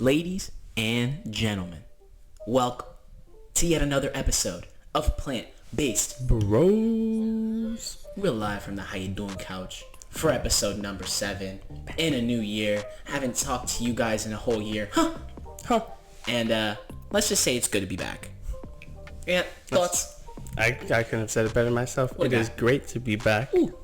Ladies and gentlemen, welcome to yet another episode of Plant-Based Bros. We're live from the How You Doing couch for episode number 7 in a new year. Haven't talked to you guys in a whole year. And let's just say it's good to be back. Yeah, thoughts? I couldn't have said it better myself. It is great to be back. Ooh.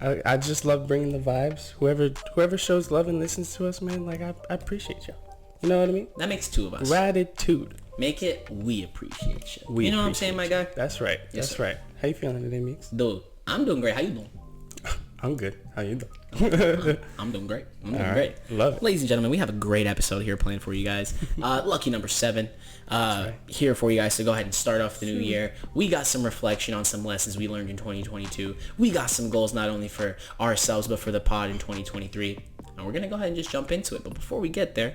I just love bringing the vibes. Whoever shows love and listens to us, man, like I appreciate y'all. You know what I mean? That makes two of us. Gratitude. Make it, we appreciate you. We You know what I'm saying, my guy? That's right. Yes, That's sir. right. How you feeling today, Meegz? Dude, I'm doing great. How you doing? I'm good. How you doing? I'm doing great. I'm doing All great. right. Love it. Ladies and gentlemen, we have a great episode here planned for you guys. Lucky number 7. Here for you guys to go ahead and start off the new year. We got some reflection on some lessons we learned in 2022. We got some goals not only for ourselves, but for the pod in 2023. And we're going to go ahead and just jump into it. But before we get there,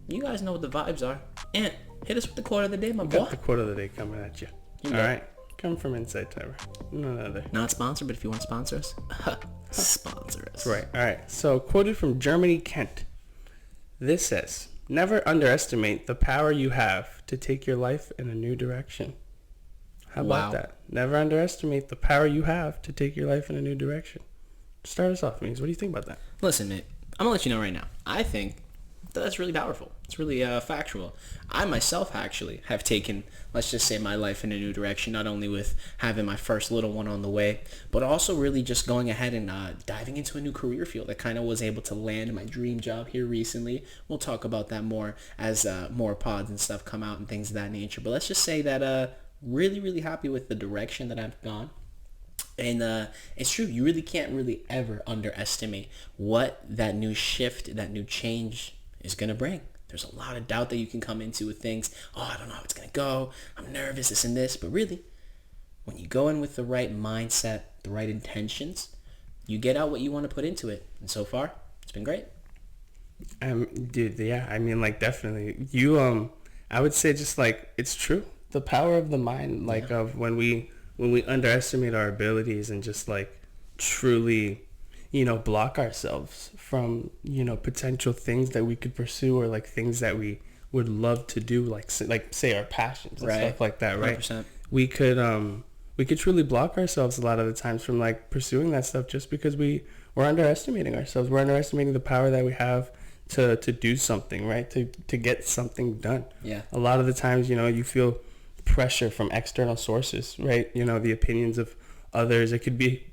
you guys know what the vibes are. And hit us with the quote of the day, my boy. Got the quote of the day coming at you. All right. Come from Inside Tower. None other. Not sponsored, but if you want to sponsor us, sponsor us. Right. All right. So, quoted from Germany, Kent. This says, "Never underestimate the power you have to take your life in a new direction." How about that? Never underestimate the power you have to take your life in a new direction. Start us off, Meegz. What do you think about that? Listen, mate, I'm going to let you know right now. I think that's really powerful. It's really factual. I myself actually have taken, let's just say, my life in a new direction, not only with having my first little one on the way, but also really just going ahead and diving into a new career field. I kind of was able to land my dream job here recently. We'll talk about that more as more pods and stuff come out and things of that nature. But let's just say that really, really happy with the direction that I've gone. And it's true, you really can't really ever underestimate what that new shift, that new change is going to bring. There's a lot of doubt that you can come into with things. Oh, I don't know how it's going to go. I'm nervous, this and this. But really, when you go in with the right mindset, the right intentions, you get out what you want to put into it. And so far, it's been great. Dude, yeah. I mean, like, definitely. I would say just, like, it's true. The power of the mind, like, of when we underestimate our abilities and just, like, truly, block ourselves from, potential things that we could pursue, or like things that we would love to do, like say our passions and stuff like that, right? 100%. We could truly block ourselves a lot of the times from like pursuing that stuff just because we're underestimating ourselves. We're underestimating the power that we have to do something, right? To get something done. Yeah. A lot of the times, you feel pressure from external sources, right? The opinions of others. It could be,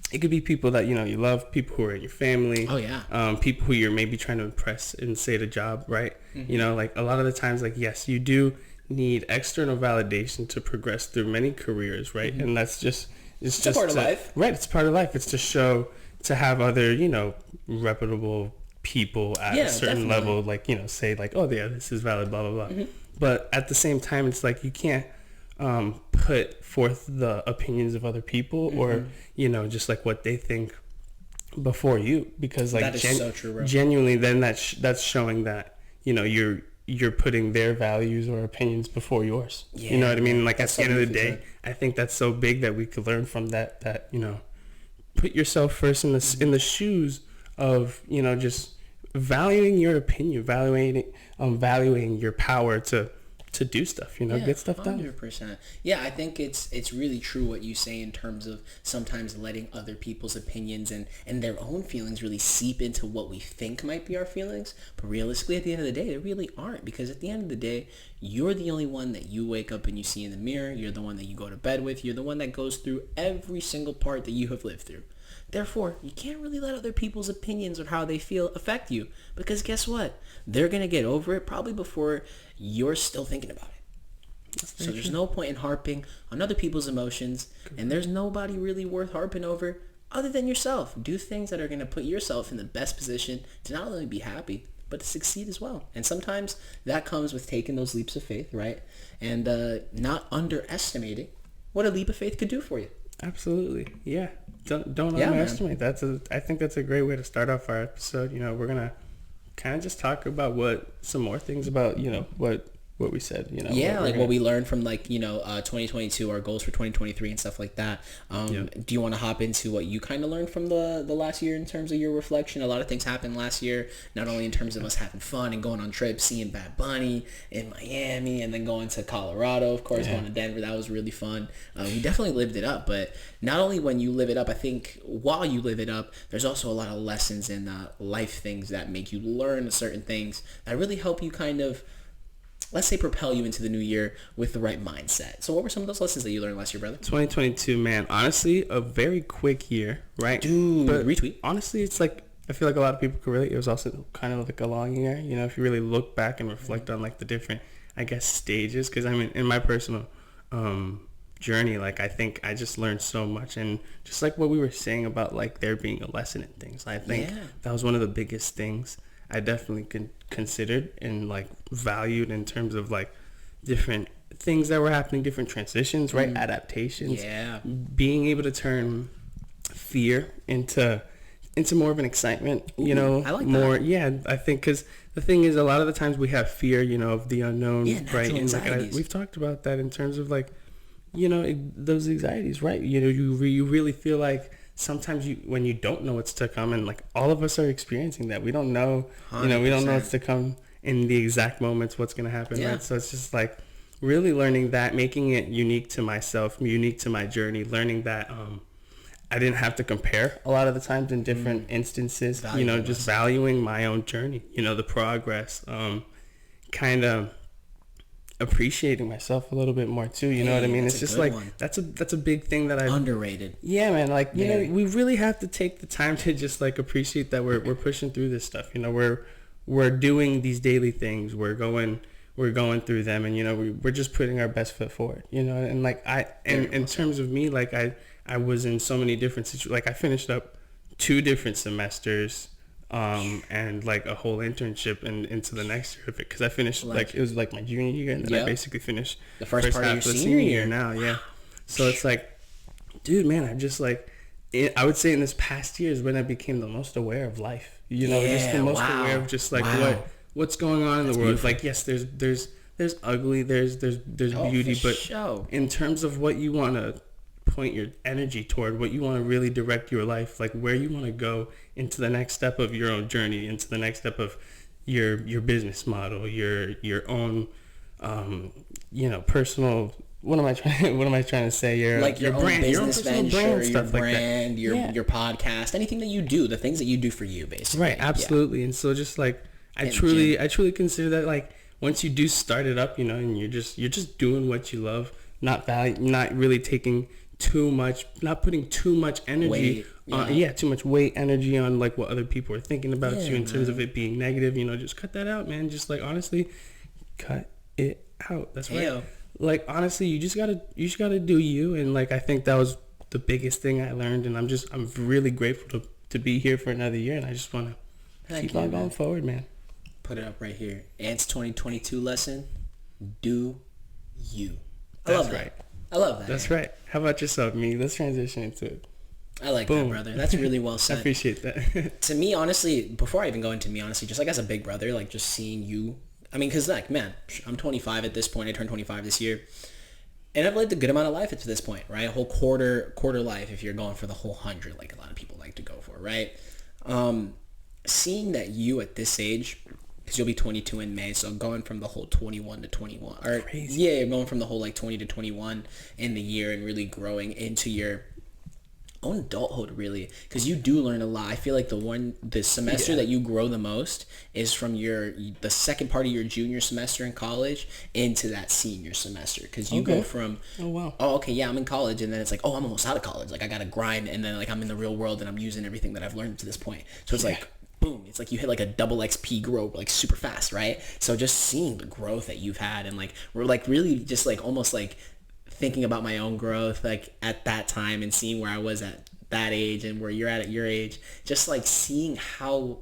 it could be people that, you love, people who are in your family. Oh, yeah. People who you're maybe trying to impress and say the job, right? Mm-hmm. Like a lot of the times, like, yes, you do need external validation to progress through many careers, right? Mm-hmm. And that's just, it's just part of life. Right, it's part of life. It's to have other, reputable people at a certain level, like, say like, oh, yeah, this is valid, blah, blah, blah. Mm-hmm. But at the same time, it's like you can't put forth the opinions of other people, or just like what they think before you, because like that is so true, bro. Genuinely, then that's showing that you're putting their values or opinions before yours. Yeah, you know what I mean? Like at the end of the day, I think that's so big that we could learn from that put yourself first in the shoes of just valuing your opinion, valuing your power to do stuff, get stuff done. 100%. Yeah, I think it's really true what you say in terms of sometimes letting other people's opinions and their own feelings really seep into what we think might be our feelings. But realistically, at the end of the day, they really aren't, because at the end of the day, you're the only one that you wake up and you see in the mirror. You're the one that you go to bed with. You're the one that goes through every single part that you have lived through. Therefore, you can't really let other people's opinions or how they feel affect you, because guess what? They're going to get over it probably before you're still thinking about it. So there's no point in harping on other people's emotions, and there's nobody really worth harping over other than yourself. Do things that are going to put yourself in the best position to not only be happy, but to succeed as well. And sometimes that comes with taking those leaps of faith, right? And not underestimating what a leap of faith could do for you. Absolutely. Yeah. Don't underestimate. I think that's a great way to start off our episode. We're going to kind of just talk about some more things about, what what we said, you know. Yeah, like what we learned from, like, 2022, our goals for 2023 and stuff like that. Do you want to hop into what you kind of learned from the last year in terms of your reflection? A lot of things happened last year, not only in terms of us having fun and going on trips, seeing Bad Bunny in Miami, and then going to Colorado, of course, going to Denver. That was really fun. We definitely lived it up, but not only when you live it up, I think while you live it up, there's also a lot of lessons and life things that make you learn certain things that really help you kind of, let's say, propel you into the new year with the right mindset. So what were some of those lessons that you learned last year, brother? 2022, man. Honestly, a very quick year, right? Dude, but retweet. Honestly, it's like, I feel like a lot of people could relate. It was also kind of like a long year, you know, if you really look back and reflect on like the different, I guess, stages. Because I mean, in my personal journey, like, I think I just learned so much. And just like what we were saying about like there being a lesson in things, I think that was one of the biggest things I definitely considered and like valued in terms of like different things that were happening, different transitions, right? Adaptations. Yeah. Being able to turn fear into more of an excitement, you know, I like more. that. Yeah, I think because the thing is, a lot of the times we have fear, you know, of the unknown, right? And like we've talked about that in terms of like, you know, those anxieties, right? You know, you really feel like sometimes when you don't know what's to come, and like all of us are experiencing that. We don't know, 100%. You know, we don't know what's to come in the exact moments, what's going to happen, right? So it's just like really learning that, making it unique to myself, unique to my journey, learning that I didn't have to compare a lot of the times in different instances, you know, just valuing my own journey, you know, the progress, kind of appreciating myself a little bit more too, you know what I mean? It's just like that's a big thing that I underrated. Yeah, man, like you know, we really have to take the time to just like appreciate that we're pushing through this stuff, you know, we're doing these daily things, we're going through them, and you know, we're just putting our best foot forward, you know. And like in terms of me, like I was in so many different situations. Like I finished up 2 different semesters and like a whole internship into the next year of it, because I finished like it was like my junior year, and then I basically finished the first part half of your senior year now. So it's like, dude, man, I'm just like, I would say in this past year is when I became the most aware of life, you know, just the most aware of just like what's going on in the world. Beautiful. Like, yes, there's ugly, there's beauty, but in terms of what you want to point your energy toward, what you want to really direct your life, like where you want to go into the next step of your own journey, into the next step of your business model, your own you know, personal, what am I trying to say, your own brand, business venture, your brand, like your podcast, anything that you do, the things that you do for you, basically. Right, absolutely. And so just like I truly consider that, like, once you do start it up, you know, and you're just doing what you love, not really taking too much, not putting too much energy too much weight, energy on like what other people are thinking about you in terms of it being negative, you know, just cut that out, man. Just like, honestly, cut it out. That's right. Like, honestly, you just gotta do you. And like, I think that was the biggest thing I learned, and I'm really grateful to be here for another year, and I just want to keep on going forward, man. Put it up right here. Ant's 2022 lesson: do you. That's right. I love that. That's right. How about yourself, Meegz? Let's transition into it. I like that, brother. That's really well said. I appreciate that. To me, honestly, before I even go into me, honestly, just like as a big brother, like just seeing you. I mean, because like, man, I'm 25 at this point. I turned 25 this year. And I've lived a good amount of life to this point, right? A whole quarter life if you're going for the whole 100, like a lot of people like to go for, right? Seeing that you at this age, because you'll be 22 in May, so going from the whole 21 to 21, or crazy. Yeah, going from the whole like 20 to 21 in the year, and really growing into your own adulthood, really, because you do learn a lot. I feel like the semester that you grow the most is from the second part of your junior semester in college into that senior semester, because you go from I'm in college, and then it's like, I'm almost out of college, like I gotta grind, and then like I'm in the real world and I'm using everything that I've learned to this point. So it's like, boom, it's like you hit like a double XP growth like super fast, right? So just seeing the growth that you've had, and like we're like really just like almost like thinking about my own growth like at that time, and seeing where I was at that age and where you're at your age, just like seeing how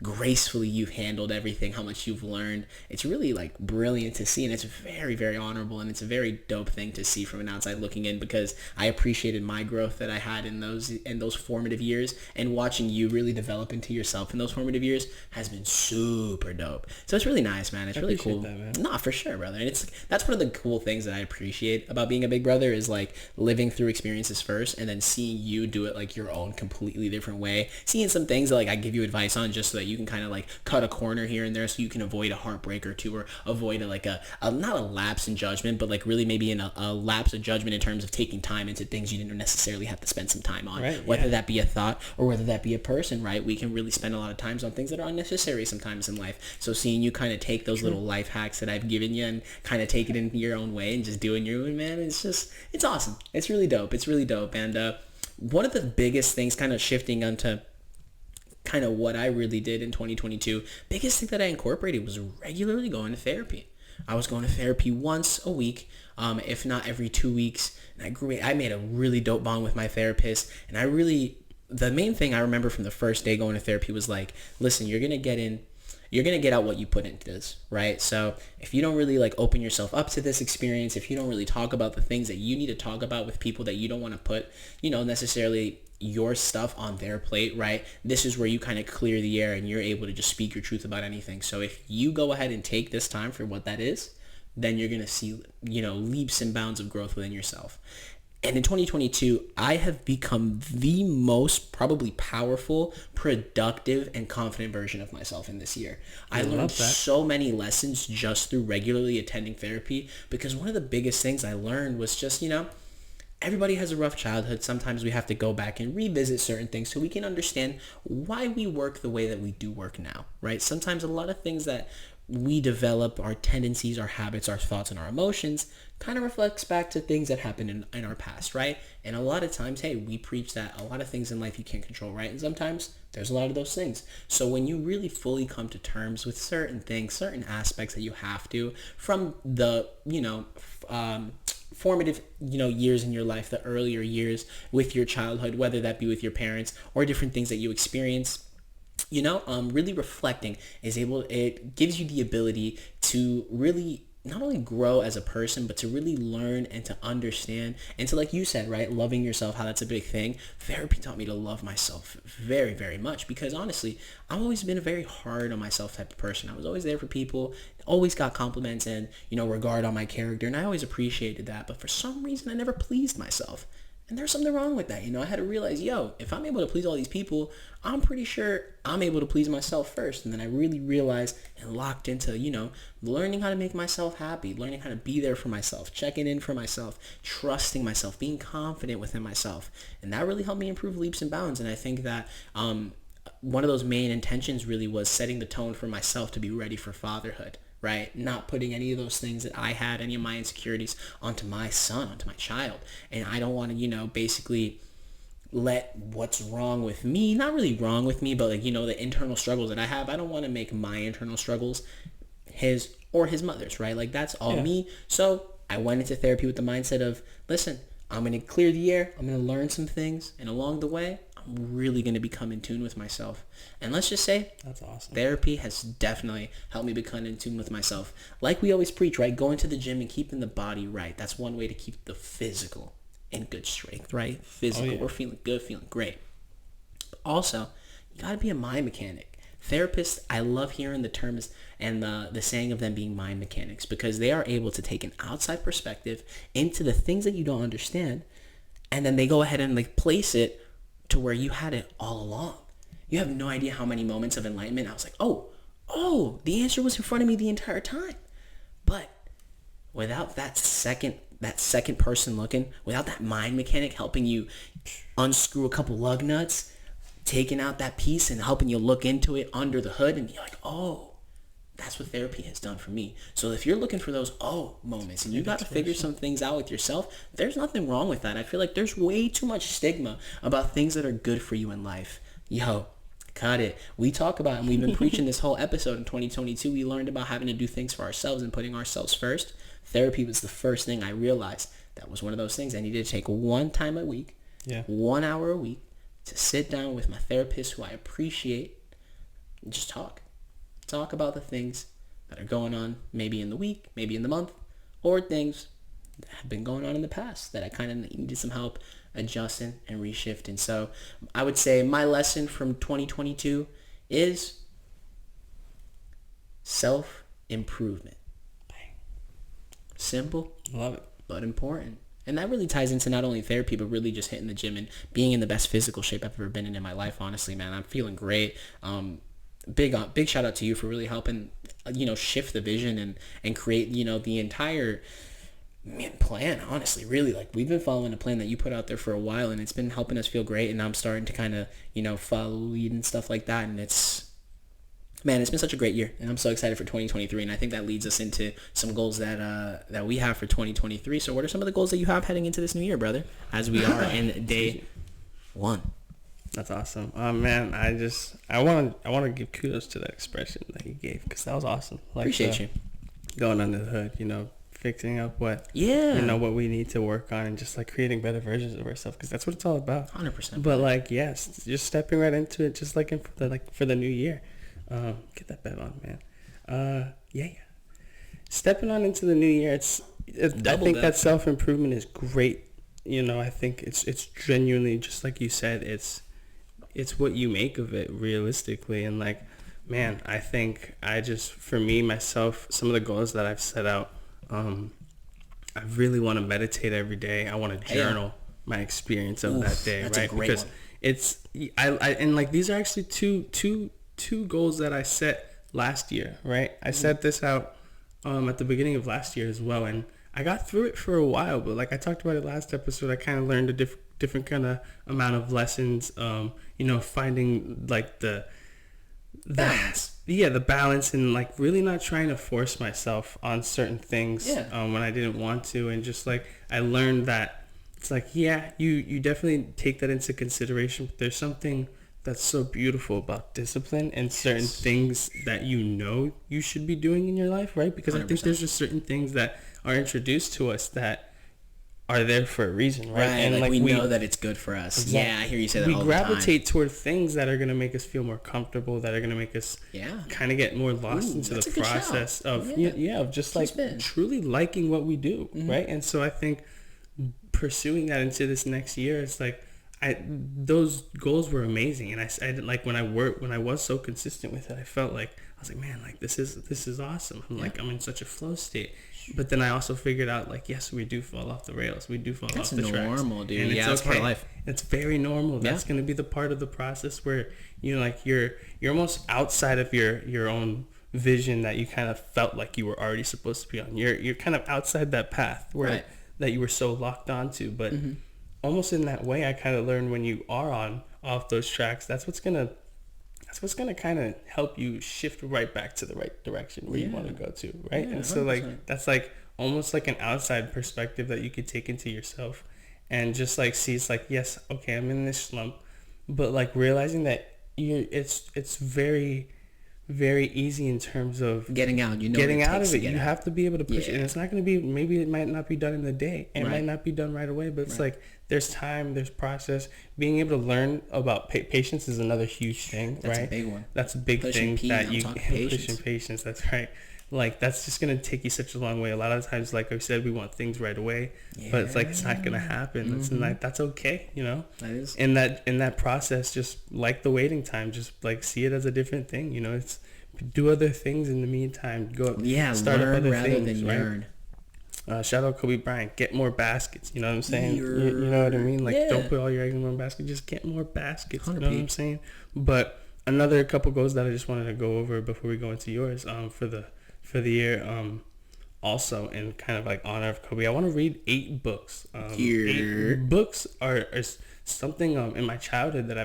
gracefully you've handled everything, how much you've learned. It's really like brilliant to see, and it's very, very honorable, and it's a very dope thing to see from an outside looking in, because I appreciated my growth that I had in those formative years, and watching you really develop into yourself in those formative years has been super dope. So it's really nice, man. It's really cool. That, man. Nah, for sure, brother. And that's one of the cool things that I appreciate about being a big brother, is like living through experiences first, and then seeing you do it like your own completely different way. Seeing some things that like I give you advice on, just so that you can kind of like cut a corner here and there, so you can avoid a heartbreak or two, or avoid a not a lapse in judgment, but like really maybe in a lapse of judgment in terms of taking time into things you didn't necessarily have to spend some time on. Right, whether that be a thought or whether that be a person, right? We can really spend a lot of times on things that are unnecessary sometimes in life. So seeing you kind of take those little life hacks that I've given you and kind of take it in your own way and just doing your own, man, it's awesome. It's really dope. It's really dope. And one of the biggest things, kind of shifting onto kind of what I really did in 2022, biggest thing that I incorporated was regularly going to therapy. I was going to therapy once a week, if not every 2 weeks. And I made a really dope bond with my therapist. And the main thing I remember from the first day going to therapy was like, listen, you're going to get out what you put into this, right? So if you don't really like open yourself up to this experience, if you don't really talk about the things that you need to talk about with people that you don't want to put, necessarily your stuff on their plate, right? This is where you kind of clear the air and you're able to just speak your truth about anything. So if you go ahead and take this time for what that is, then you're going to see, leaps and bounds of growth within yourself. And in 2022, I have become the most probably powerful, productive, and confident version of myself in this year. I learned so many lessons just through regularly attending therapy, because one of the biggest things I learned was just, everybody has a rough childhood. Sometimes we have to go back and revisit certain things so we can understand why we work the way that we do work now, right? Sometimes a lot of things that we develop, our tendencies, our habits, our thoughts, and our emotions kind of reflects back to things that happened in our past, right? And a lot of times, hey, we preach that a lot of things in life you can't control, right? And sometimes there's a lot of those things. So when you really fully come to terms with certain things, certain aspects that you have to, from the, formative, years in your life, the earlier years with your childhood, whether that be with your parents or different things that you experience, really reflecting it gives you the ability to really not only grow as a person, but to really learn and to understand, and to, like you said, right, loving yourself, how that's a big thing. Therapy taught me to love myself very, very much, because honestly, I've always been a very hard on myself type of person. I was always there for people, always got compliments and, regard on my character, and I always appreciated that. But for some reason, I never pleased myself. And there's something wrong with that. I had to realize, if I'm able to please all these people, I'm pretty sure I'm able to please myself first. And then I really realized and locked into, learning how to make myself happy, learning how to be there for myself, checking in for myself, trusting myself, being confident within myself. And that really helped me improve leaps and bounds. And I think that one of those main intentions really was setting the tone for myself to be ready for fatherhood. Right? Not putting any of those things that I had, any of my insecurities, onto my son, onto my child. And I don't want to, basically let what's wrong with me, not really wrong with me, but like, the internal struggles that I have, I don't want to make my internal struggles his or his mother's, right? Like that's all me. So I went into therapy with the mindset of, listen, I'm going to clear the air. I'm going to learn some things. And along the way, I'm really going to become in tune with myself. And let's just say, that's awesome. Therapy has definitely helped me become in tune with myself. Like we always preach, right? Going to the gym and keeping the body right. That's one way to keep the physical in good strength, right? Physical, we're feeling good, feeling great. But also, you got to be a mind mechanic. Therapists, I love hearing the terms and the saying of them being mind mechanics, because they are able to take an outside perspective into the things that you don't understand, and then they go ahead and like place it to where you had it all along. You have no idea how many moments of enlightenment I was like, oh, the answer was in front of me the entire time. But without that second person looking, without that mind mechanic helping you unscrew a couple lug nuts, taking out that piece and helping you look into it under the hood, and be like, oh, that's what therapy has done for me. So if you're looking for those moments and you got to figure some things out with yourself, there's nothing wrong with that. I feel like there's way too much stigma about things that are good for you in life. Cut it. We talk about, and we've been preaching this whole episode in 2022, we learned about having to do things for ourselves and putting ourselves first. Therapy was the first thing I realized. That was one of those things I needed to take one time a week, 1 hour a week, to sit down with my therapist, who I appreciate, just talk. Talk about the things that are going on, maybe in the week, maybe in the month, or things that have been going on in the past that I kind of needed some help adjusting and reshifting. So I would say my lesson from 2022 is self-improvement. Simple. Love it. But important. And that really ties into not only therapy, but really just hitting the gym and being in the best physical shape I've ever been in my life. Honestly, man, I'm feeling great. Big shout out to you for really helping, shift the vision and create, the entire plan. Honestly, really, like, we've been following a plan that you put out there for a while, and it's been helping us feel great. And I'm starting to kind of, follow lead and stuff like that. And it's been such a great year, and I'm so excited for 2023. And I think that leads us into some goals that we have for 2023. So what are some of the goals that you have heading into this new year, brother, as we are in day 1? That's awesome. Man, I want to give kudos to that expression that you gave, because that was awesome. Like, appreciate you. Going under the hood, fixing up what what we need to work on, and just like creating better versions of ourselves, because that's what it's all about. 100%. But like, yes, just stepping right into it, just like for the new year. Get that bet on, man. Stepping on into the new year, I think that self-improvement is great. I think it's genuinely, just like you said, it's what you make of it realistically. And like, man, I think for me, myself, some of the goals that I've set out, I really want to meditate every day. I want to journal my experience of that day, that's right? A great because one. And like, these are actually two goals that I set last year, right? I set this out at the beginning of last year as well, and I got through it for a while, but like I talked about it last episode, I kind of learned a different kind of amount of lessons, finding like the balance. The balance, and like really not trying to force myself on certain things when I didn't want to. And just like, I learned that it's like, you definitely take that into consideration, but there's something that's so beautiful about discipline and certain things that you should be doing in your life, right? Because 100%. I think there's just certain things that are introduced to us that are there for a reason, right? And like we know that it's good for us. Exactly. Yeah, I hear you say that all the time. We gravitate toward things that are going to make us feel more comfortable, that are going to make us kind of get more lost into the process of just like truly liking what we do, right? And so I think pursuing that into this next year, it's like, those goals were amazing, and I like when I was so consistent with it, I felt like I was like, man, like this is awesome. Like, I'm in such a flow state. But then I also figured out, like, yes, we do fall off the rails, we do fall off the tracks. That's normal, dude. And it's part of life. It's very normal. That's going to be the part of the process where you're almost outside of your own vision that you kind of felt like you were already supposed to be on. You're kind of outside that path where that you were so locked onto, but. Almost in that way, I kind of learned when you are off those tracks, that's what's gonna kind of help you shift right back to the right direction where you want to go to, right? And so 100%. Like, that's like almost like an outside perspective that you could take into yourself and just like see, it's like, yes, okay, I'm in this slump, but like realizing that it's very, very easy in terms of getting out of it. You have to be able to push it, and it's not going to be, maybe it might not be done in the day, it might not be done right away, but it's like there's time, there's process. Being able to learn about patience is another huge thing. That's a big one. That's a big thing that you pushing patience. That's right. Like, that's just going to take you such a long way. A lot of times, like I said, we want things right away, but it's like, it's not going to happen. It's like, that's okay, That is. In that process, just like the waiting time, just like see it as a different thing, it's do other things in the meantime. Start up other things, right? Yearn. Shout out Kobe Bryant. Get more baskets. You know what I'm saying? You know what I mean? Like, don't put all your eggs in one basket. Just get more baskets. You know what I'm saying? But another couple goals that I just wanted to go over before we go into yours, for the year, also in kind of like honor of Kobe, I want to read 8 books. 8 books are something in my childhood that I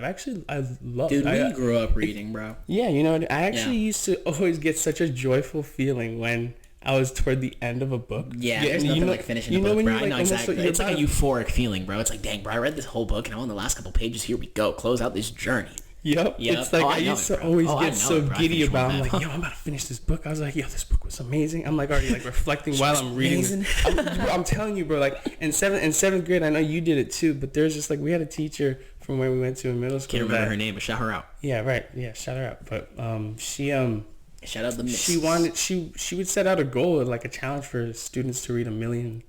love. Dude, we grew up reading, bro. Yeah, I actually used to always get such a joyful feeling when I was toward the end of a book. Yeah, there's nothing like finishing a book, bro. I know exactly. It's like a euphoric feeling, bro. It's like, dang, bro, I read this whole book and I'm on the last couple pages. Here we go. Close out this journey. Yep. It's like, I used to always get so giddy about, I'm like, yo, I'm about to finish this book. I was like, yo, this book was amazing. I'm like already like reflecting while I'm reading. I'm telling you, bro, like in seventh grade, I know you did it too, but there's just like, we had a teacher from where we went to in middle school. Can't remember her name, but shout her out. Yeah, right. Yeah, shout her out. But she shout out the Meegz. she would set out a goal, like a challenge for students to read a million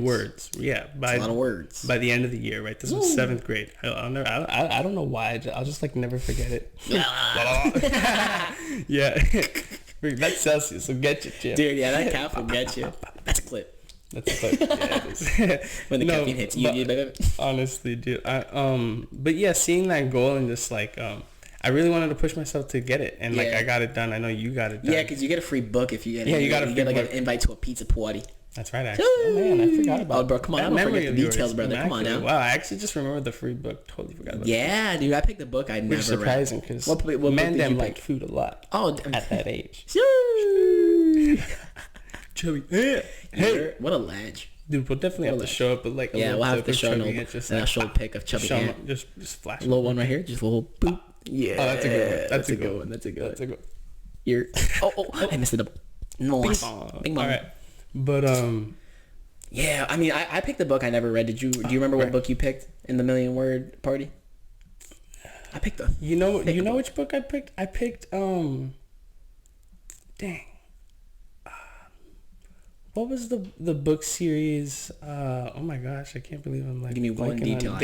words. Yeah, That's a lot of words. By the end of the year, right? This was 7th grade. I don't know why. I'll just like never forget it. Yeah, that's Celsius. So get you, Jim. Dude. Yeah, that cap will get you. That's a clip. That's a clip. Yeah, it is. When the caffeine hits you, baby. Honestly, dude. But yeah, seeing that goal and just like I really wanted to push myself to get it, and like I got it done. I know you got it done. Yeah, because you get a free book if you get it. Yeah, you get like an invite to a pizza party. That's right, actually. Oh man, I forgot about. Oh, bro, come on, I don't forget the details, brother. Come on now. Wow, I actually just remembered the free book. Totally forgot about. Yeah, dude, I picked the book I never read. Which is surprising because men them like food a lot. Oh, at that age. Chubby. Hey, what a ledge. Dude, we'll definitely have to show up, but like we'll have to show a show pic of Chubby Ant. Just flash. A little one right here, just a little boop. Yeah, oh, that's a good one. That's a good one. You're I messed it up. Nice. Bing bong. All right, but yeah, I mean, I picked the book I never read. Do you remember what book you picked in the million word party? I picked the. You know which book I picked? I picked dang. What was the book series? Oh my gosh, I can't believe I'm like. Give me one detail.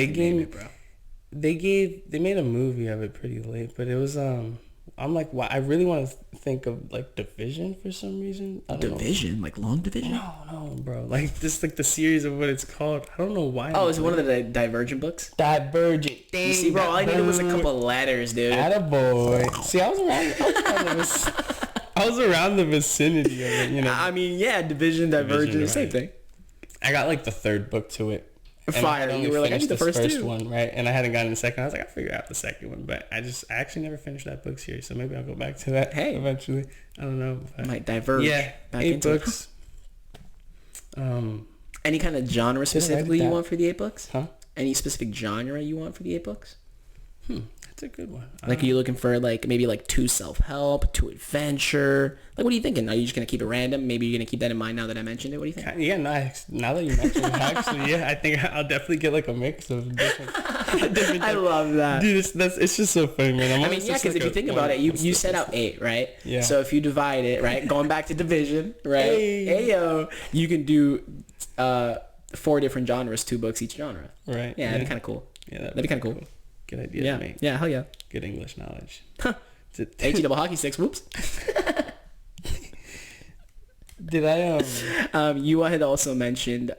They made a movie of it pretty late, but it was I'm like, wow, I really want to think of like Division for some reason. Division, like Long Division? No, bro. Like just like the series of what it's called. I don't know why. Oh, is it one of the Divergent books? Divergent. Dang, you see, bro, all I needed was a couple of letters, dude. Attaboy. See, I was around the vicinity of it, you know. I mean, yeah, Division, Divergent, right. Same thing. I got like the 3rd book to it. Fire. You were like, I need the first one, right? And I hadn't gotten the second. I was like, I'll figure out the second one. But I actually never finished that book series. So maybe I'll go back to that eventually. I don't know. I might diverge. Yeah, 8 books. Any kind of genre specifically you want for the 8 books? Huh? Any specific genre you want for the 8 books? That's a good one. Like, are you looking for like maybe like 2 self-help, 2 adventure? Like, what are you thinking? Are you just gonna keep it random? Maybe you're gonna keep that in mind now that I mentioned it. What do you think? Yeah, nice. Now that you mentioned it, actually, yeah, I think I'll definitely get like a mix of different. I love that, dude. It's just so funny, man. I mean, yeah, because if you think about it, you set out 8, right? Yeah. So if you divide it, right, going back to Division, right? Ayo, you can do 4 different genres, 2 books each genre. Right. Yeah, that'd be kind of cool. Yeah, that'd be kind of cool. Good idea, yeah. mate. Yeah, hell yeah. Good English knowledge. HE double hockey sticks. Whoops. Did I you had also mentioned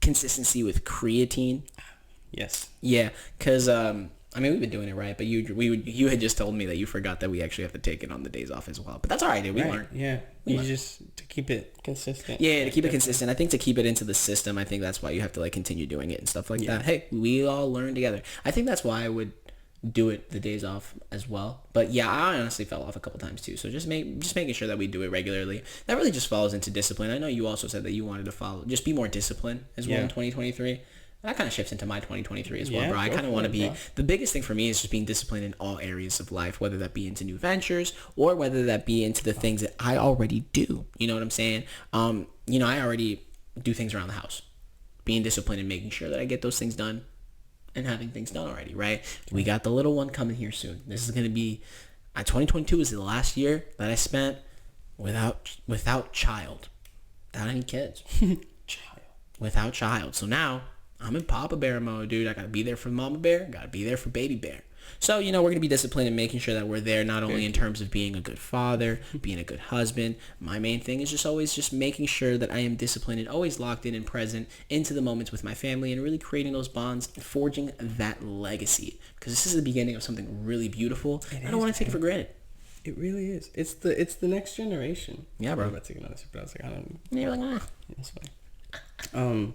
consistency with creatine. Yes. Yeah, because I mean, we've been doing it right, but you had just told me that you forgot that we actually have to take it on the days off as well. But that's all right, dude. We learn. Yeah. Just to keep it consistent. Yeah, to keep it consistent. I think to keep it into the system, I think that's why you have to like continue doing it and stuff like that. Hey, we all learn together. I think that's why I would do it the days off as well. But yeah, I honestly fell off a couple times too. So just making sure that we do it regularly. That really just falls into discipline. I know you also said that you wanted to just be more disciplined as well in 2023. That kind of shifts into my 2023 as well, bro. I kind of want to be, the biggest thing for me is just being disciplined in all areas of life, whether that be into new ventures or whether that be into the things that I already do. You know what I'm saying? I already do things around the house. Being disciplined and making sure that I get those things done and having things done already, right? We got the little one coming here soon. This is going to be, 2022 is the last year that I spent without child. Without any kids. Without child. So now, I'm in Papa Bear mode, dude. I gotta be there for Mama Bear. Gotta be there for Baby Bear. So, we're gonna be disciplined in making sure that we're there, not only in terms of being a good father, being a good husband. My main thing is just always just making sure that I am disciplined and always locked in and present into the moments with my family and really creating those bonds and forging that legacy. Because this is the beginning of something really beautiful. I don't want to take it for granted. It really is. It's the next generation. Yeah, bro. I'm about to take another sip, but I was like, I don't. Yeah, you're like, That's fine.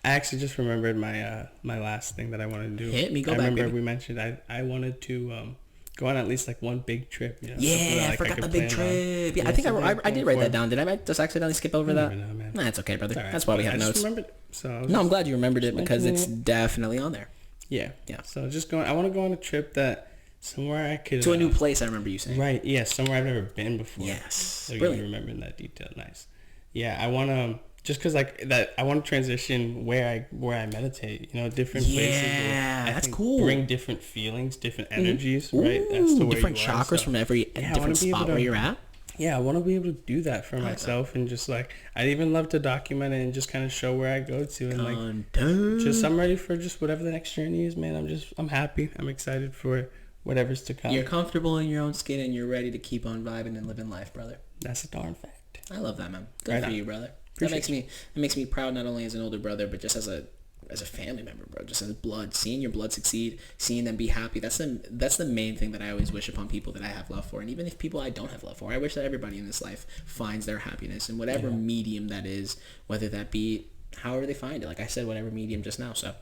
I actually just remembered my my last thing that I wanted to do. Hit me, go back. back, remember baby. we mentioned I wanted to go on at least like one big trip. Yeah, I forgot the big trip. Yeah, I think I did write that down. Did I just accidentally skip over that? No, man. Nah, it's okay, brother. Right. That's why we have notes. Remembered it, so I'm glad you remembered it because it's definitely on there. Yeah. So I want to go on a trip that somewhere I could to a new place. I remember you saying. Right. Yeah. Somewhere I've never been before. Yes. So you remember that detail. Nice. Yeah. I want to. just because like that, I want to transition where I meditate. You know, different places. Yeah, that's cool. Bring different feelings, different energies, right? That's to different chakras from every different spot where you're at. Yeah, I want to be able to do that for myself, and just like I'd even love to document it and just kind of show where I go to, and like just I'm ready for just whatever the next journey is, man. I'm happy. I'm excited for whatever's to come. You're comfortable in your own skin, and you're ready to keep on vibing and living life, brother. That's a darn fact. I love that, man. Good for you, brother. That makes me proud, not only as an older brother, but just as a family member, bro. Just as blood, seeing your blood succeed, seeing them be happy. That's the main thing that I always wish upon people that I have love for. And even if people I don't have love for, I wish that everybody in this life finds their happiness in whatever medium that is, whether that be however they find it. Like I said, whatever medium just now. So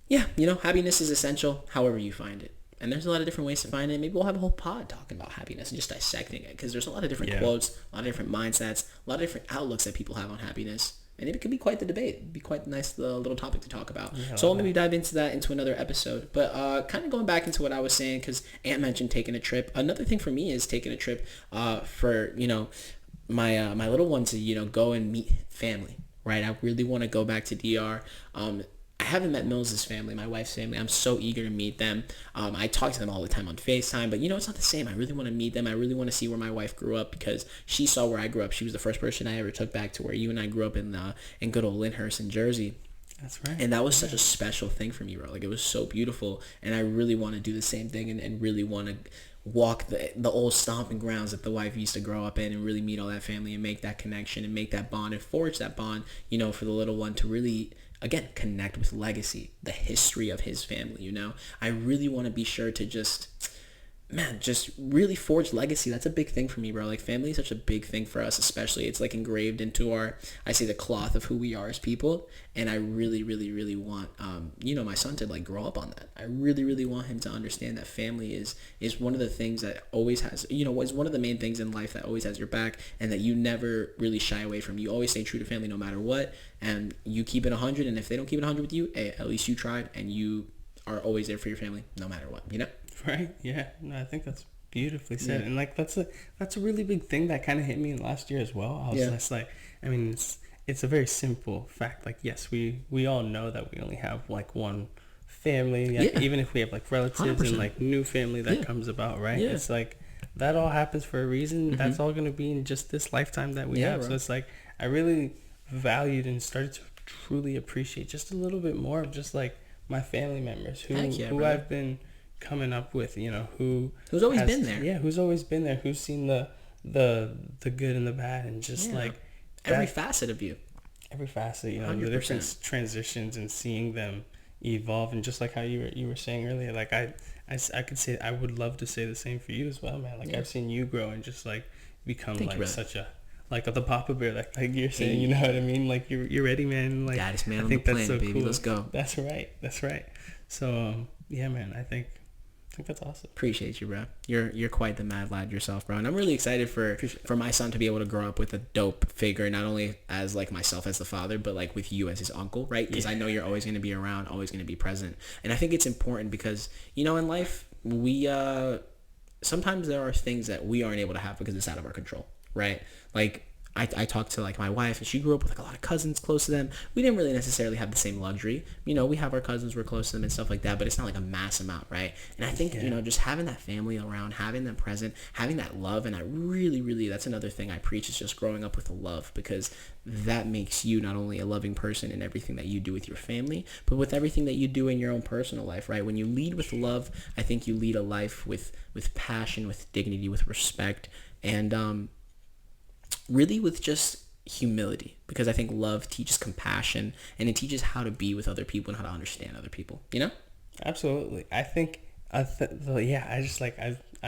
yeah, happiness is essential however you find it. And there's a lot of different ways to find it. Maybe we'll have a whole pod talking about happiness and just dissecting it, because there's a lot of different quotes, a lot of different mindsets, a lot of different outlooks that people have on happiness. And it could be quite the debate. It'd be quite a nice little topic to talk about. Yeah, so I'll maybe dive into that into another episode. But kind of going back into what I was saying, because Ant mentioned taking a trip. Another thing for me is taking a trip for, my little one to, go and meet family, right? I really want to go back to DR. I haven't met Meegz' family, my wife's family. I'm so eager to meet them. I talk to them all the time on FaceTime, but it's not the same. I really want to meet them. I really want to see where my wife grew up, because she saw where I grew up. She was the first person I ever took back to where you and I grew up in good old Lyndhurst in Jersey. That's right. And that was such a special thing for me, bro. Like, it was so beautiful, and I really want to do the same thing and really want to walk the old stomping grounds that the wife used to grow up in, and really meet all that family and make that connection and make that bond and forge that bond, for the little one to really, again, connect with legacy, the history of his family. I really want to be sure to just really forge legacy. That's a big thing for me, bro. Like, family is such a big thing for us, especially. It's like engraved into the cloth of who we are as people. And I really, really, really want, my son to like grow up on that. I really, really want him to understand that family is one of the things that always has, is one of the main things in life that always has your back, and that you never really shy away from. You always stay true to family no matter what, and you keep it 100. And if they don't keep it 100 with you, hey, at least you tried, and you are always there for your family no matter what, Right. Yeah. No, I think that's beautifully said. Yeah. And like that's a really big thing that kind of hit me in last year as well. I was just like, I mean, it's a very simple fact. Like, yes, we all know that we only have like one family. Like, even if we have like relatives 100%. And like new family that comes about, right? Yeah. It's like that all happens for a reason. Mm-hmm. That's all going to be in just this lifetime that we have. Bro. So it's like I really valued and started to truly appreciate just a little bit more of just like my family members who I've been coming up with, who's always been there. Who's always been there, who's seen the good and the bad, and just like every facet of you. Every facet, 100%. The different transitions and seeing them evolve, and just like how you were saying earlier, like I could say I would love to say the same for you as well, man. Like I've seen you grow and just like become such a like the Papa Bear, like you're saying, you know what I mean? Like you're ready, man. Like Daddy's man on the planet, so baby. Cool. Let's go. That's right. So yeah, man. I think that's awesome. Appreciate you, bro. You're quite the mad lad yourself, bro. And I'm really excited for my son to be able to grow up with a dope figure, not only as like myself as the father, but like with you as his uncle, right? Because I know you're always going to be around, always going to be present. And I think it's important because, in life, we sometimes there are things that we aren't able to have because it's out of our control, right? Like I talked to like my wife, and she grew up with like a lot of cousins close to them. We didn't really necessarily have the same luxury. We have our cousins, we're close to them and stuff like that, but it's not like a mass amount, right? And I think, just having that family around, having them present, having that love, and I really, really, that's another thing I preach, is just growing up with love, because that makes you not only a loving person in everything that you do with your family, but with everything that you do in your own personal life, right? When you lead with love, I think you lead a life with passion, with dignity, with respect, and really with just humility, because I think love teaches compassion, and it teaches how to be with other people and how to understand other people, Absolutely. I think, I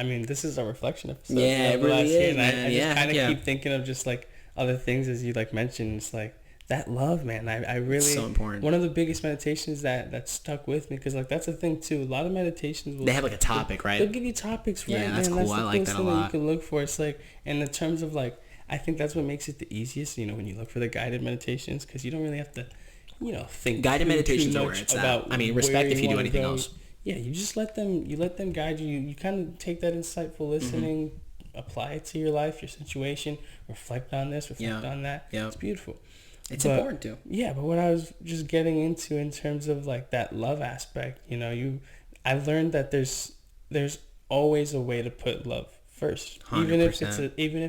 mean, this is a reflection of it really is, man. I just kind of keep thinking of just like other things as you like mentioned. It's like that love, man. I really, it's so important. One of the biggest meditations that stuck with me, because like that's the thing too. A lot of meditations they have like a topic, right? They'll give you topics, right? Yeah, that's cool. I like that a lot. That you can look for. It's like, and in terms of like, I think that's what makes it the easiest, when you look for the guided meditations, because you don't really have to, think guided meditations are where it's at. I mean, respect if you do anything else. Yeah, you just let them guide you. You kind of take that insightful listening, apply it to your life, your situation, reflect on this, reflect on that. Yeah. It's beautiful. It's important to. Yeah, but what I was just getting into in terms of like that love aspect, I've learned that there's always a way to put love first, 100%. even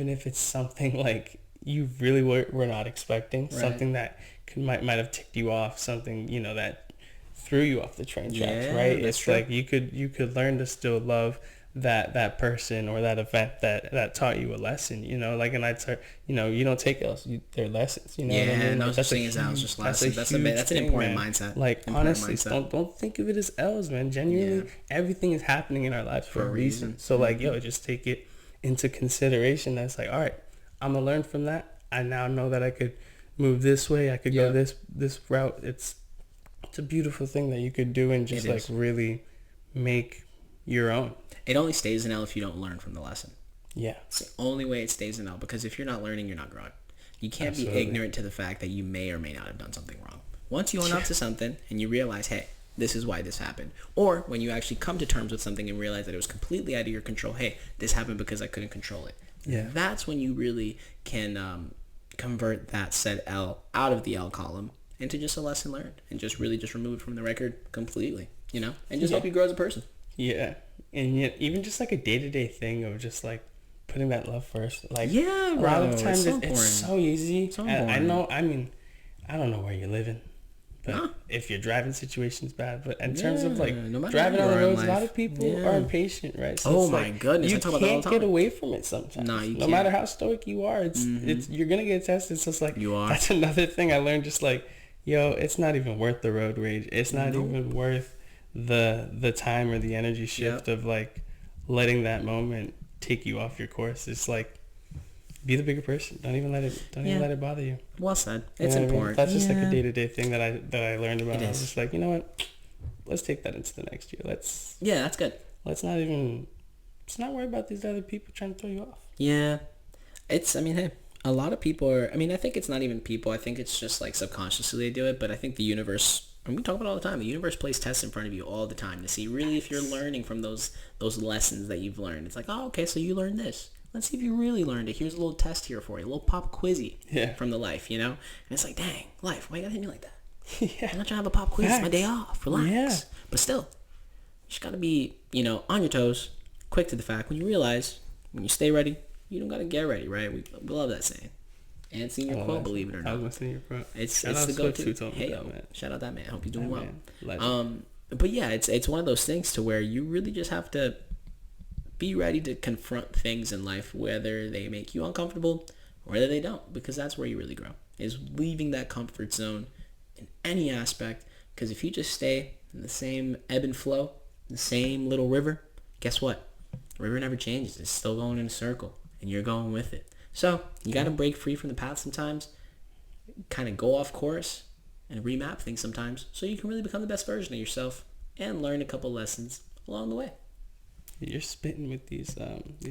if it's something like you really were not expecting, Right. something that might have ticked you off, something that threw you off the train tracks, Yeah, right? that's It's true. like you could learn to still love that person or that event that taught you a lesson, like, and you don't take L's, they're lessons, what I Yeah, mean? no Like, such thing as L's, just lessons. That's an thing, important man. mindset. Like, Important honestly, mindset. don't think of it as L's, man. Genuinely, everything is happening in our lives for a reason. So like, just take it into consideration. That's like, all right, I'm gonna learn from that. I now know that I could move this way. I could go this route. It's a beautiful thing that you could do and just like really make your own. It only stays an L if you don't learn from the lesson. Yeah. It's the only way it stays an L, because if you're not learning, you're not growing. You can't be ignorant to the fact that you may or may not have done something wrong. Once you own up to something and you realize, hey, this is why this happened. Or when you actually come to terms with something and realize that it was completely out of your control, hey, this happened because I couldn't control it. Yeah. That's when you really can convert that said L out of the L column into just a lesson learned, and just really just remove it from the record completely, and just help you grow as a person. Yeah. And yet, even just like a day-to-day thing of just like putting that love first. Like, yeah, a lot of times it's so easy. I know, I mean, I don't know where you're living, but if your driving situation's bad, but in terms of like driving on the roads, a lot of people are impatient, right? So my goodness, you I talk about that all the can't get time. away from it sometimes. No, you no can't. matter how stoic you are, it's you're gonna get tested. So it's like, you are. That's another thing I learned. Just like, it's not even worth the road rage. It's not even worth the time or the energy shift of like letting that moment take you off your course. It's like, be the bigger person. Don't even let it bother you. Well said. It's important. important. That's just like a day-to-day thing that I learned about. It is. I was just like, you know what? Let's take that into the next year. That's good. Let's not worry about these other people trying to throw you off. Yeah. Hey, a lot of people are, I think it's not even people. I think it's just like subconsciously they do it, but I think the universe, and we talk about it all the time, the universe plays tests in front of you all the time to see really if you're learning from those lessons that you've learned. It's like, oh, okay, so you learned this. Let's see if you really learned it. Here's a little test here for you, a little pop quizzy from the life, And it's like, dang, life, why you gotta hit me like that? I'm not trying to have a pop quiz. It's my day off. Relax. Yeah. But still, you just gotta be, on your toes, quick to the fact. When you realize, when you stay ready, you don't gotta get ready, right? We love that saying. And seeing your quote, believe it or not. I was listening to your quote. It's the go-to. Hey, shout out that man. Hope you're doing well. But yeah, it's one of those things to where you really just have to be ready to confront things in life, whether they make you uncomfortable or whether they don't, because that's where you really grow, is leaving that comfort zone in any aspect. Because if you just stay in the same ebb and flow, the same little river, guess what? The river never changes. It's still going in a circle, and you're going with it. So you got to break free from the path sometimes, kind of go off course and remap things sometimes, so you can really become the best version of yourself and learn a couple lessons along the way. You're spitting with these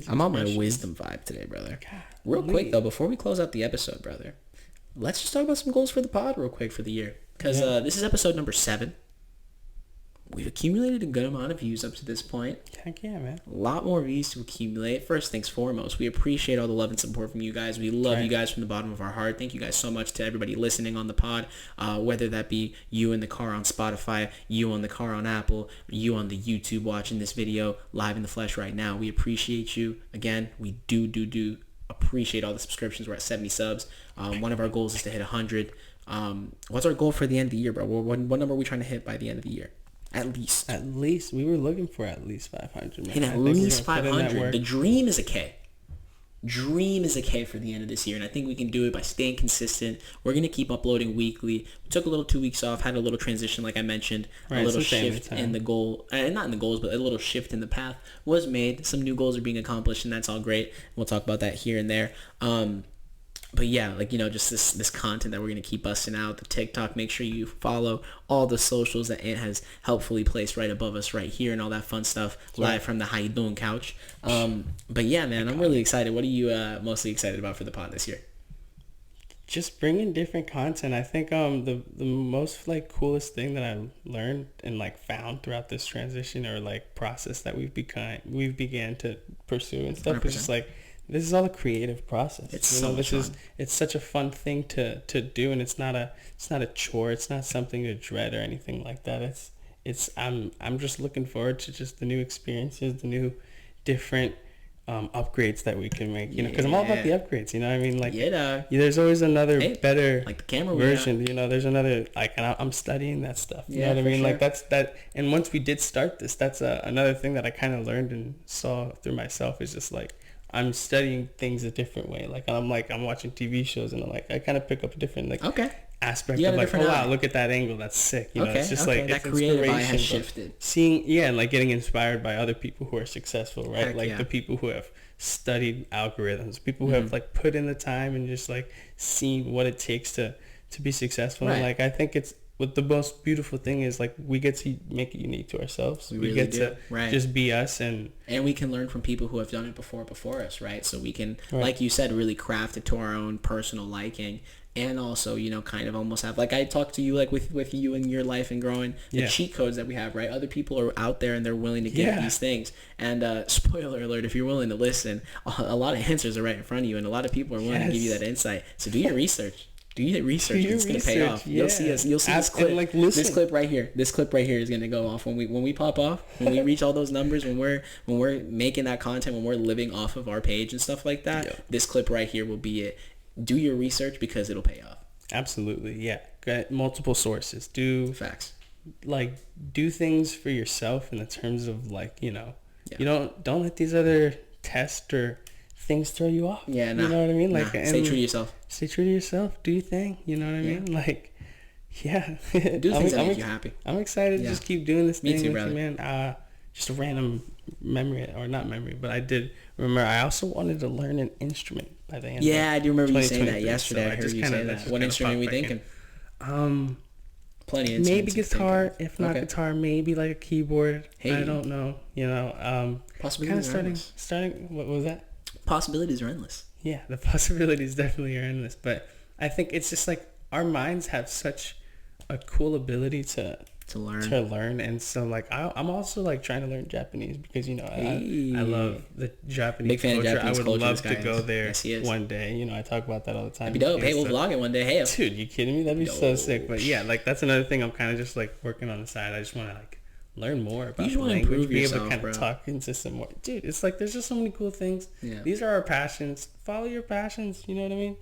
I'm on my wisdom vibe today, brother. God, real quick though, before we close out the episode, brother, let's just talk about some goals for the pod real quick for the year, because this is episode number 7. We've accumulated a good amount of views up to this point. Heck yeah, man. A lot more views to accumulate. First things foremost, we appreciate all the love and support from you guys. We love you guys from the bottom of our heart. Thank you guys so much to everybody listening on the pod, whether that be you in the car on Spotify, you on the car on Apple, you on the YouTube watching this video live in the flesh right now. We appreciate you. Again, we do appreciate all the subscriptions. We're at 70 subs. One of our goals is to hit 100. What's our goal for the end of the year, bro? What number are we trying to hit by the end of the year? At least. We were looking for at least 500, man. And at least 500. The dream is a K. Dream is a K for the end of this year, and I think we can do it by staying consistent. We're going to keep uploading weekly. We took a little 2 weeks off, had a little transition, like I mentioned. A little shift in the goal. Not in the goals, but a little shift in the path was made. Some new goals are being accomplished, and that's all great. We'll talk about that here and there. But yeah, just this content that we're going to keep busting out, the TikTok, make sure you follow all the socials that Ant has helpfully placed right above us right here and all that fun stuff live from the How You Doing couch. But yeah, man, I'm really excited. What are you mostly excited about for the pod this year? Just bringing different content. I think the most coolest thing that I learned and found throughout this transition or process that we've began to pursue and stuff 100%. Is just this is all a creative process. It's so much fun. It's such a fun thing to do, and it's not a chore. It's not something to dread or anything like that. I'm just looking forward to just the new experiences, the new different upgrades that we can make, because I'm all about the upgrades, you know what I mean? Like, there's always another better like the camera version, there's another, like, and I'm studying that stuff, you know what I mean? Sure. Like, that's that. And once we did start this, that's another thing that I kind of learned and saw through myself, is just like, I'm studying things a different way. Like, I'm watching TV shows, and I kind of pick up a different, like, aspect of, like, oh wow, look at that angle, that's sick, it's just like, that it's creative eye inspiration, has shifted. Seeing, and like getting inspired by other people who are successful, right? The people who have studied algorithms, people who have like put in the time and just like seen what it takes to be successful. And like, I think it's what the most beautiful thing is, like, we get to make it unique to ourselves. We really get to just be us, and we can learn from people who have done it before us, right? So we can, like you said, really craft it to our own personal liking. And also, kind of almost have, like I talked to you, like with you and your life and growing, the cheat codes that we have, right? Other people are out there and they're willing to give these things. And spoiler alert, if you're willing to listen, a lot of answers are right in front of you, and a lot of people are willing to give you that insight. So do your research. It's going to pay off. You'll see us. You'll see this clip. Like, this clip right here. This clip right here is going to go off when we pop off. When we reach all those numbers. When we're making that content. When we're living off of our page and stuff like that. Yep. This clip right here will be it. Do your research, because it'll pay off. Absolutely, yeah. Got multiple sources. Do facts. Like, do things for yourself in the terms of, like, you don't let these other tests or things throw you off. Yeah, you know what I mean? Like, stay true to yourself. Stay true to yourself. Do your thing. You know what I mean? Like, do things that make you happy. I'm excited to just keep doing this thing. Me too, brother. Man. Just a random memory, or not memory, but I did remember I also wanted to learn an instrument by the end. Yeah, I do remember you saying that yesterday. So I heard you say that. What instrument are we thinking? Plenty of maybe guitar. If not guitar, maybe like a keyboard. Hey. I don't know. Possibilities are endless. Starting. What was that? Possibilities are endless. Yeah, the possibilities definitely are endless. But I think it's just like our minds have such a cool ability to learn, and so like I'm also like trying to learn Japanese, because I love the Japanese big fan culture. Of Japanese culture. I would love to go there one day. I talk about that all the time. That'd be dope. Hey, we'll vlog it one day. Hey, dude, you kidding me? That'd be so sick. But yeah, like, that's another thing I'm kind of just like working on the side. I just want to like learn more about the language, be able to kind of talk into some more. Dude, it's like there's just so many cool things. Yeah. These are our passions. Follow your passions. You know what I mean?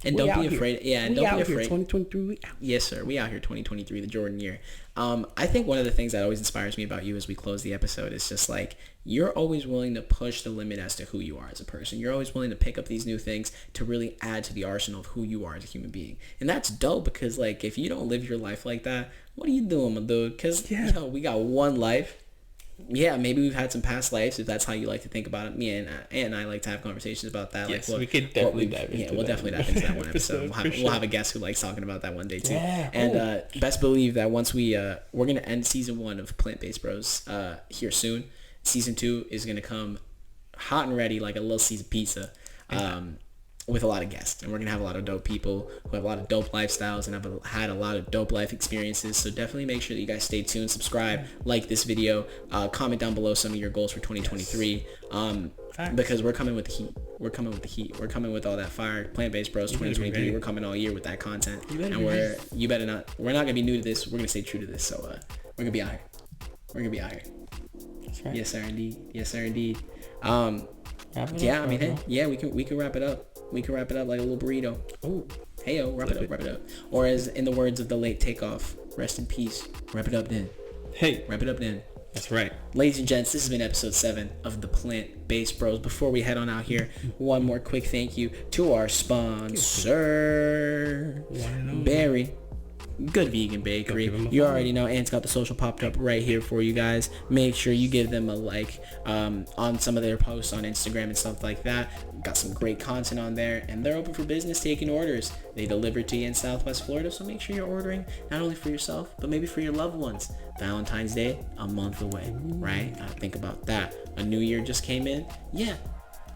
And don't be afraid. Yeah, and don't be afraid. 2023, we out. Yes, sir. We out here 2023, the Jordan year. I think one of the things that always inspires me about you as we close the episode is just like, you're always willing to push the limit as to who you are as a person. You're always willing to pick up these new things to really add to the arsenal of who you are as a human being. And that's dope, because like, if you don't live your life like that, what are you doing, my dude? Because we got one life. Yeah, maybe we've had some past lives, if that's how you like to think about it. Me and I like to have conversations about that. Yes, like we could definitely dive into that. Yeah, we'll definitely dive into that one episode. We'll have a guest who likes talking about that one day too. Yeah, and best believe that once we're going to end season 1 of Plant-Based Bros here soon. Season 2 is going to come hot and ready like a Little Caesar pizza. With a lot of guests, and we're gonna have a lot of dope people who have a lot of dope lifestyles and have had a lot of dope life experiences. So definitely make sure that you guys stay tuned, subscribe, like this video, comment down below some of your goals for 2023, because we're coming with the heat. We're coming with all that fire. Plant-Based Bros 2023. We're coming all year with that content, and we're not gonna be new to this. We're gonna stay true to this. So we're gonna be out here. That's right. Yes sir, indeed. Yeah, I mean, hey, yeah, we can wrap it up. We can wrap it up like a little burrito. Oh, hey yo, wrap it up. Or as in the words of the late Takeoff, rest in peace. Wrap it up then. Hey, wrap it up then. That's right. Ladies and gents, this has been episode 7 of the Plant-Based Bros. Before we head on out here, one more quick thank you to our sponsor, Barry. Good Vegan Bakery. You already know, Ant's got the social popped up right here for you guys. Make sure you give them a like on some of their posts on Instagram and stuff like that. Got some great content on there, and they're open for business, taking orders. They deliver to you in Southwest Florida, so make sure you're ordering not only for yourself, but maybe for your loved ones. Valentine's Day, a month away, right? Think about that. A new year just came in. Yeah,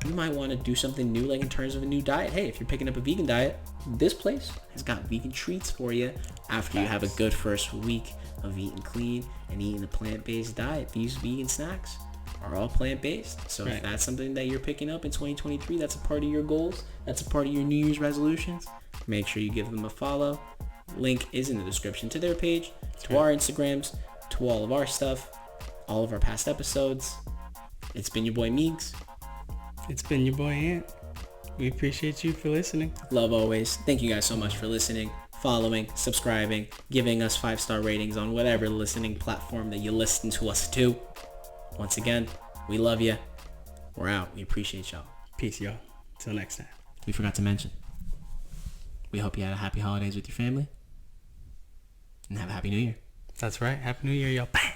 you might want to do something new, like in terms of a new diet. Hey, if you're picking up a vegan diet, this place has got vegan treats for you after you have a good first week of eating clean and eating a plant-based diet. These vegan snacks are all plant-based. So if that's something that you're picking up in 2023, that's a part of your goals, that's a part of your New Year's resolutions, make sure you give them a follow. Link is in the description to their page, to our Instagrams, to all of our stuff, all of our past episodes. It's been your boy Meegz. It's been your boy Ant. We appreciate you for listening. Love always. Thank you guys so much for listening, following, subscribing, giving us 5-star ratings on whatever listening platform that you listen to us to. Once again, we love you. We're out. We appreciate y'all. Peace, y'all. Till next time. We forgot to mention, we hope you had a happy holidays with your family and have a happy new year. That's right. Happy New Year, y'all. Bye.